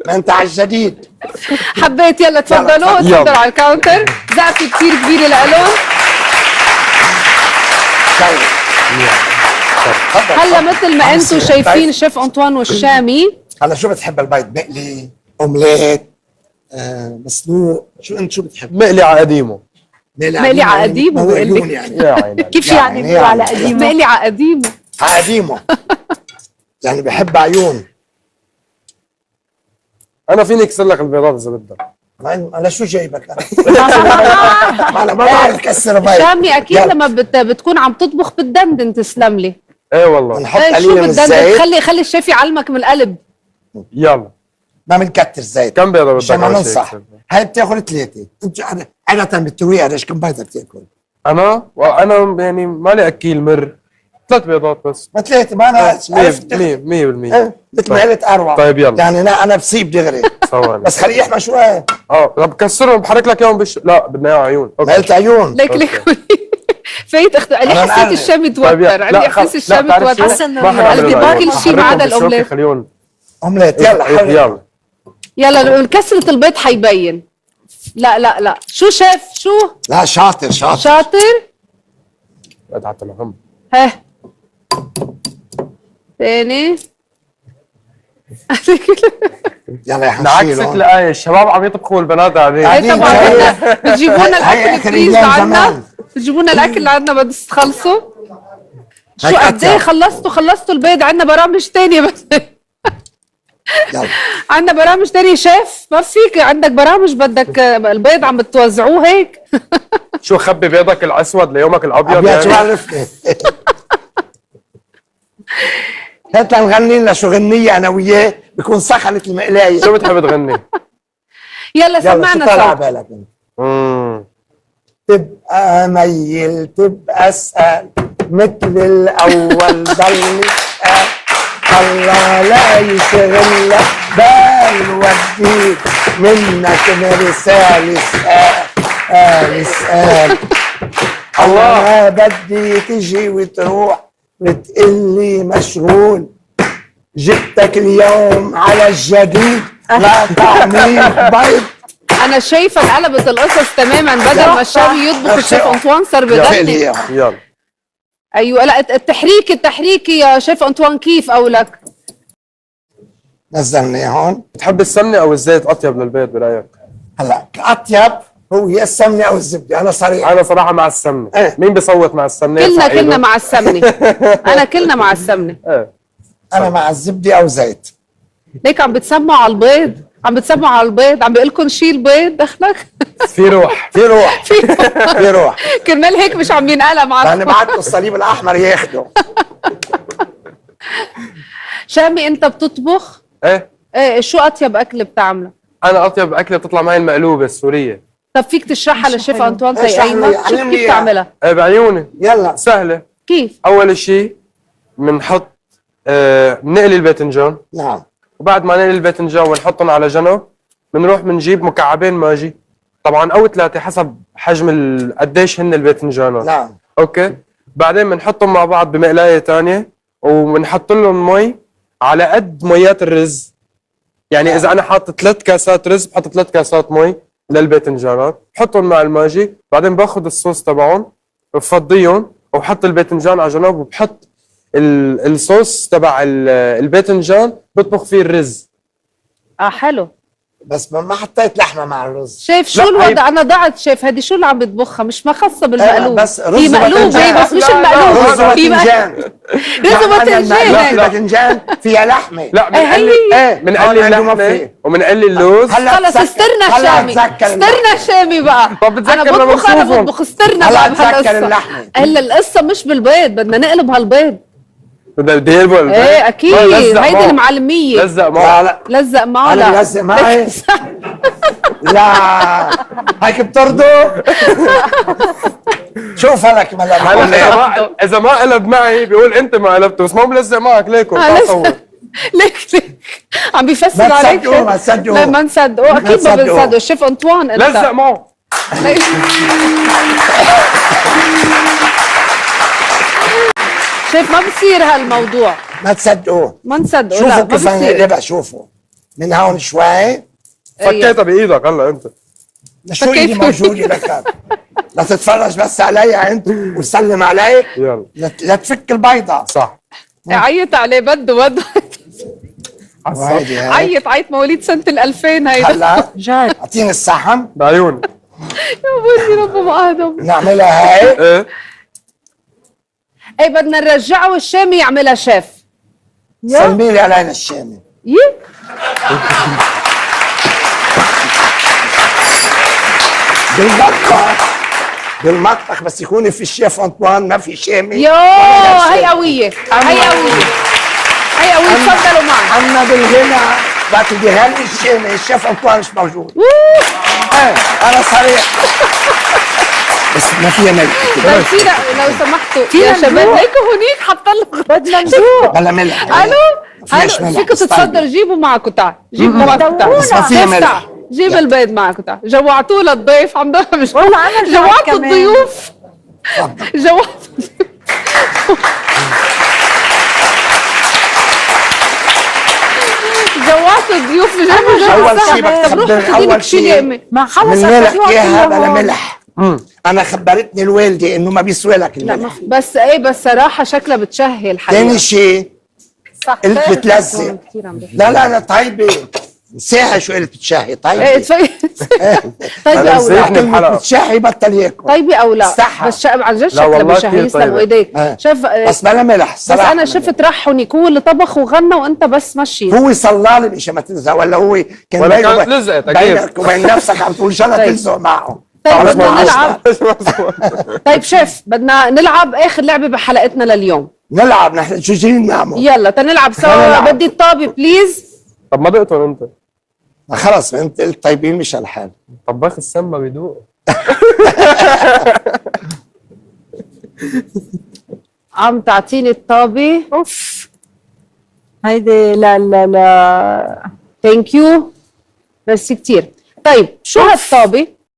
ما انت على الجديد. حبيت. يلا تفضلوا تفضلوا على الكاونتر. زقفه كثير كبيره لإلهم. هلا مثل ما انتم شايفين الشيف انطوان والشامي. هلا شو بتحب البيض؟ مقلي، اومليت، مسلوق، شو بتحب؟ مقلي على قديمه. مقلي على قديمه بقول لك. يعني كيف يعني على قديمه؟ مقلي على قديمه. على قديمه. يعني بحب عيون. انا فيني اكسر لك البيضات اذا بدك. انا شو جايبك انا؟ انا ما بعرف كسر بيض. شامي اكيد لما بتكون عم تطبخ بتدندن. تسلم لي. ايه والله. نحط قليل من الزيت. خلي الشيف يعلمك من القلب. يلا ما بنكتر زيت. كم بيضه بدك؟ عشان ما ننصح. هاي بتاخذ 3. انت عادة بالترويقه قديش كم بيضه بتاكل؟ انا يعني مالي اكيل مر. 3 بيضات بس. ما 3 ما انا عرفت 100% مثل ما قلت اروع. طيب يلا. يعني انا بصيب دغري. ثواني بس خليه يحمى شوي. طب كسرهم بحرك لك اياهم لا بدنا اياه عيون. ما قلت عيون. ليك فايت اخته. قال لي حسيت الشامي توتر. قال لي احساس الشامي توتر. قال لي باقي الشيء ما عدا الاومليت. خليهم اومليت. يلا يلا كسرة البيض حيبين. لا شو شيف شو؟ لا شاطر. حتى مهم. ها ثاني. يلا يا حنشيل. نعكسك الآية. الشباب عم يطبخوا والبنات قاعدين. هي طبعا بتجيبونا الاكل فريز لعنا. بتجيبونا الاكل اللي عندنا بس تخلصوا. شو قد ايه خلصتوا البيض؟ عندنا برامج ثانيه بس. عندنا برامج ثانيه شيف. ما فيك عندك برامج بدك البيض عم بتوزعوه هيك. شو خبي بيضك الاسود ليومك الابيض يعني؟ شو عرفني. هات نغني لنا شو غنية انا وياه بكون سخنت المقلاية. شو بتحب تغني؟ يلا سمعنا صوت. طلع بالك تبقى ميل تبقى اسأل مثل الاول ضل اسأل الله لا يشغل لك بال وديك منك مرسال اسأل الله ما بدي تجي وتروح وتقلي مشغول جبتك اليوم على الجديد لا طعميك بيض. انا شايفه انقلبت القصص تماما. بدل ما الشامي يطبخ الشيف انطوان صار بغني. يلا ايوه. لا التحريكي يا شيف انطوان كيف قولك؟ نزلني هون. بتحب السمنه او الزيت اطيب للبيض برايك؟ هلا اطيب هو يا السمنه او الزبده. انا صريح. انا صراحه مع السمنه. مين بيصوت مع السمنه؟ كلنا مع السمنه. انا كلنا مع السمنه. انا مع الزبده او زيت. ليك عم بتسمعوا على البيض. عم بيقول لكم شيل بيض. دخلك في روح في روح. كرمال هيك مش عم ينقلب معك. انا بعت له الصليب الاحمر ياخده. شامي انت بتطبخ؟ ايه شو اطيب اكل بتعمله؟ انا اطيب اكله بتطلع معي المقلوبه السوريه. طب فيك تشرحها للشيف انطوان ايمن؟ شو كيف تعملها؟ بعيوني. يلا سهله. كيف؟ اول شيء بنحط بنقلي الباذنجان. نعم. وبعد ما نقلي الباذنجان ونحطهم على جنب بنروح بنجيب مكعبين ماجي طبعا او 3 حسب حجم قديش هن الباذنجانات. نعم. اوكي. بعدين بنحطهم مع بعض بمقلايه ثانيه وبنحط لهم مي على قد ميات الرز. يعني اذا انا حاطط 3 كاسات رز بحط 3 كاسات مي للباذنجانات بحطهم مع الماجي. بعدين باخذ الصوص تبعهم بفضيهم وبحط الباذنجان على جنب وبحط الصوص تبع الباذنجان بطبخ فيه الرز. حلو. بس ما حطيت لحمه مع الرز. شايف شو الوضع؟ انا ضعت شايف. هذه شو اللي عم بتطبخها؟ مش خاصه بالمقلوب. بس رز هي مقلوبه بس مش المقلوب. رز وباذنجان. رز وباذنجان. لا الباذنجان فيها لحمه. لا بنقلي اللحمه وبنقلي اللوز. خلص استرنا شامي. استرنا شامي بقى. انا بطبخ استرنا بقى بهالقصه. هلا القصه مش بالبيض. بدنا نقلب هالبيض. بدي يقلبوا البيض. ايه اكيد. هيدي المعلميه. لزق معه. لا لزق معه. لا لزق معي. لا هيك بترضوا. شوف هلك اذا ما قلب معي بيقول انت ما قلبته بس ما ملزق معك. ليكو تصور ليك عم بيفسر عليك. ما تصدقوا. لا ما نصدقوا. اكيد ما بنصدقوا. الشيف انطوان انت لزق معه. شايف ما بصير هالموضوع. ما تصدقوه. ما نصدقوا. شوفوا لا كيف نقلبها. شوفوا من هون شوي. فكيتها بايدك هلا انت. شو ايدي موجوده لك؟ لا تتفرج بس علي انت وسلم علي. يلا لا تفك البيضة. صح. عيط عليه بده وهيدي هيك. عيط مواليد سنة 2000 هيدا. هلا جاي اعطيني الصحن بعيون. يا بني رب ادم. نعملها هيك. ايه ايه بدنا نرجعه الشامي يعملها شيف. سلمي لي علينا الشامي. يي بالمطبخ بس يكون في الشيف انطوان ما في شامي. يو هي قوية هي قوية هي قوية. تفضلوا معي. عنا بالغنى وقت بدي هلي الشامي الشيف انطوان مش موجود. ايه انا صريح. بس ما فيها ملح. طيب فينا لو سمحتوا يا شباب هيك هونيك حاطه له بدنا نذوق. بلا ملح. الو فيهاش الو ملح. فيكم تتفضلوا جيبوا معكم تعال. جيبوا معكم تعال. بس ما فيها شيف ملح. تعال. جيب البيض معكم تعال. جوعتوه للضيف عم ضل مش والله أنا جوعت جوعتوا كمان. الضيوف. جوعتوا جوعتوا الضيوف. أول شي بخبر أول شي ما خلص من ملح أخذوها اياها كلها بلا هون. ملح. انا خبرتني الوالده انه ما بيسوى لك لا ما الملح. في بس ايه بس صراحة شكلها بتشهي الحقيقة. ثاني شيء صح قلت بتلزق. كتير عم بحكي. لا انا طيبه. ساحه شو قلت بتشهي ايه طيبه. طيبة أنا او لا مسيحني الحلقة. بتشهي بطل ياكل. طيبة او لا استحى. بس عن جد لا شكلها والله بشهي. كتير يسلموا طيبة. ايديك. آه. شوف بس بلا ملح بس صراحه. انا شفت رحونك هو اللي طبخ وغنى وانت بس مشي. هو صلى لي مشان ما تلزق ولا هو كان ولا بينه كانت لزقت، أكيد. بينك وبين نفسك عم تقول ان شاء الله طيب. تلزق معه. طيب خلص بدنا ما نلعب. عشنا. طيب شيف بدنا نلعب اخر لعبة بحلقتنا لليوم. نلعب نحن شو جايين نعمل؟ يلا تنلعب سوا. نلعب. بدي الطابة بليز. طب ما دقتهم انت. خلص انت قلت طيبين مش الحال. طباخ السمنه بيدوق. عم تعطيني الطابة. اوف هيدي لا لا لا ثانك يو. ميرسي كتير. طيب شو هالطابة؟